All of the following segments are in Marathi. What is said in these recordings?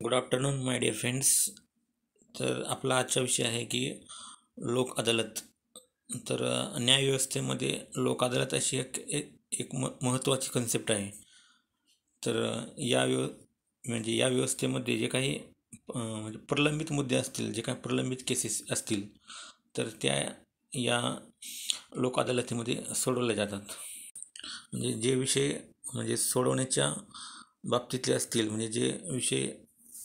Good afternoon my dear friends. तर आपला आजचा विषय आहे की लोक अदालत. तर न्यायव्यवस्थेमध्ये लोक अदालत अशी एक महत्त्वाची कन्सेप्ट आहे. तर म्हणजे या व्यवस्थेमध्ये जे काही म्हणजे प्रलंबित मुद्दे असतील, जे काही प्रलंबित केसेस असतील, तर त्या या लोक अदालतीमध्ये सोडवल्या जातात. म्हणजे जे विषय म्हणजे सोडवण्याच्या बाबतीतले असतील, म्हणजे जे विषय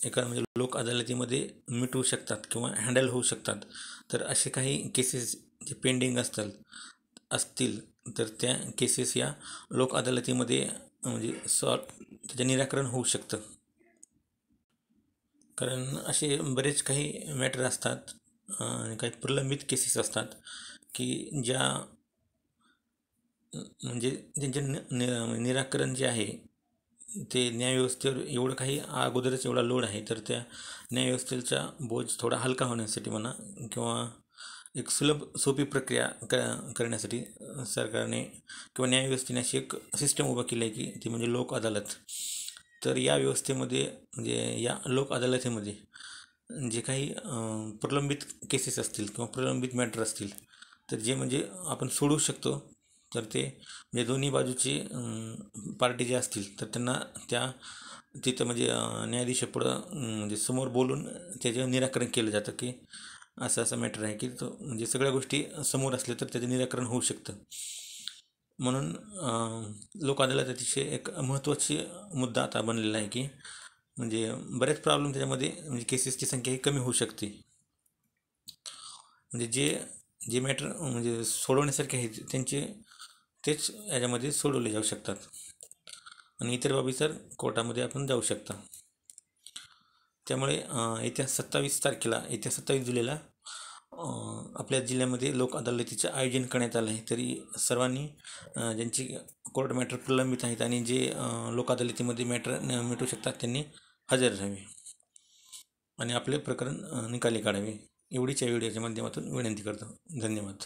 एका म्हणजे लोक अदालतीमध्ये मिटवू शकतात किंवा हँडल होऊ शकतात, तर असे काही केसेस जे पेंडिंग असतील तर त्या केसेस या लोक अदालतीमध्ये म्हणजे त्याचं निराकरण होऊ शकतं. कारण असे बरेच काही मॅटर असतात, काही प्रलंबित केसेस असतात की ज्या म्हणजे त्यांचे निराकरण जे आहे ते न्यायव्यवस्थेवर एवढं काही अगोदरच एवढा लोड आहे, तर त्या न्यायव्यवस्थेचा बोज थोडा हलका होण्यासाठी म्हणा किंवा एक सुलभ सोपी प्रक्रिया करण्यासाठी सरकारने किंवा न्यायव्यवस्थेने अशी एक सिस्टम उभं केलं आहे की ती म्हणजे लोक अदालत. तर या व्यवस्थेमध्ये म्हणजे या लोक अदालतीमध्ये जे काही प्रलंबित केसेस असतील किंवा प्रलंबित मॅटर असतील, तर जे म्हणजे आपण सोडवू शकतो, तर ते म्हणजे दोन्ही बाजूचे पार्टी जे असतील तर त्यांना तिथं म्हणजे न्यायाधीशापुढं म्हणजे समोर बोलून त्याचं निराकरण केलं जातं की असं असं मॅटर आहे की तो म्हणजे सगळ्या गोष्टी समोर असल्या तर त्याचं निराकरण होऊ शकतं. म्हणून लोक अदालत अतिशय एक महत्त्वाची मुद्दा आता बनलेला आहे की म्हणजे बरेच प्रॉब्लेम त्याच्यामध्ये म्हणजे केसेसची संख्या ही कमी होऊ शकते. म्हणजे जे जे मॅटर म्हणजे सोडवण्यासारखे आहेत तेच याच्यामध्ये सोडवले जाऊ शकतात आणि इतर बाबी तर कोर्टामध्ये आपण जाऊ शकता. त्यामुळे येत्या 27 जुलैला आपल्या जिल्ह्यामध्ये लोक अदालतीचं आयोजन करण्यात आलं आहे. तरी सर्वांनी ज्यांची कोर्ट मॅटर प्रलंबित आहेत आणि जे लोक अदालतीमध्ये मॅटर मिटवू शकतात त्यांनी हजर राहावे आणि आपले प्रकरण निकाली काढावे, एवढीच या व्हिडिओच्या माध्यमातून विनंती करतो. धन्यवाद.